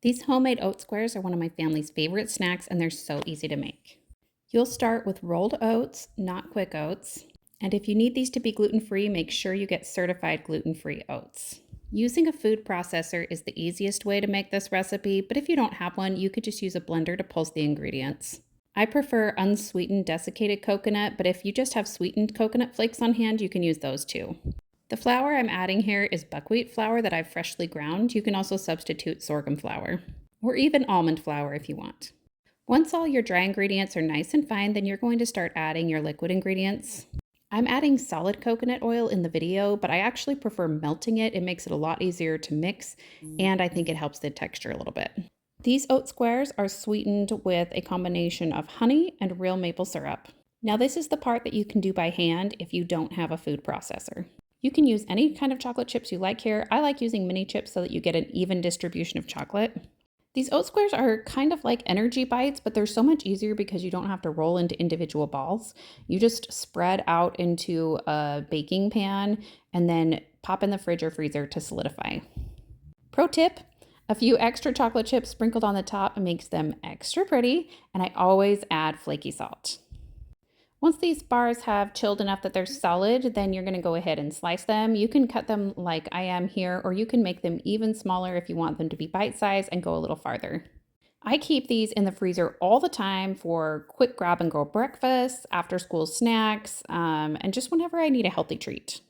These homemade oat squares are one of my family's favorite snacks, and they're so easy to make. You'll start with rolled oats, not quick oats. And if you need these to be gluten-free, make sure you get certified gluten-free oats. Using a food processor is the easiest way to make this recipe, but if you don't have one, you could just use a blender to pulse the ingredients. I prefer unsweetened desiccated coconut, but if you just have sweetened coconut flakes on hand, you can use those too. The flour I'm adding here is buckwheat flour that I've freshly ground. You can also substitute sorghum flour, or even almond flour if you want. Once all your dry ingredients are nice and fine, then you're going to start adding your liquid ingredients. I'm adding solid coconut oil in the video, but I actually prefer melting it. It makes it a lot easier to mix, and I think it helps the texture a little bit. These oat squares are sweetened with a combination of honey and real maple syrup. Now this is the part that you can do by hand if you don't have a food processor. You can use any kind of chocolate chips you like here. I like using mini chips so that you get an even distribution of chocolate. These oat squares are kind of like energy bites, but they're so much easier because you don't have to roll into individual balls. You just spread out into a baking pan and then pop in the fridge or freezer to solidify. Pro tip, a few extra chocolate chips sprinkled on the top makes them extra pretty, and I always add flaky salt. Once these bars have chilled enough that they're solid, then you're going to go ahead and slice them. You can cut them like I am here, or you can make them even smaller if you want them to be bite-sized and go a little farther. I keep these in the freezer all the time for quick grab and go breakfast, after school snacks, and just whenever I need a healthy treat.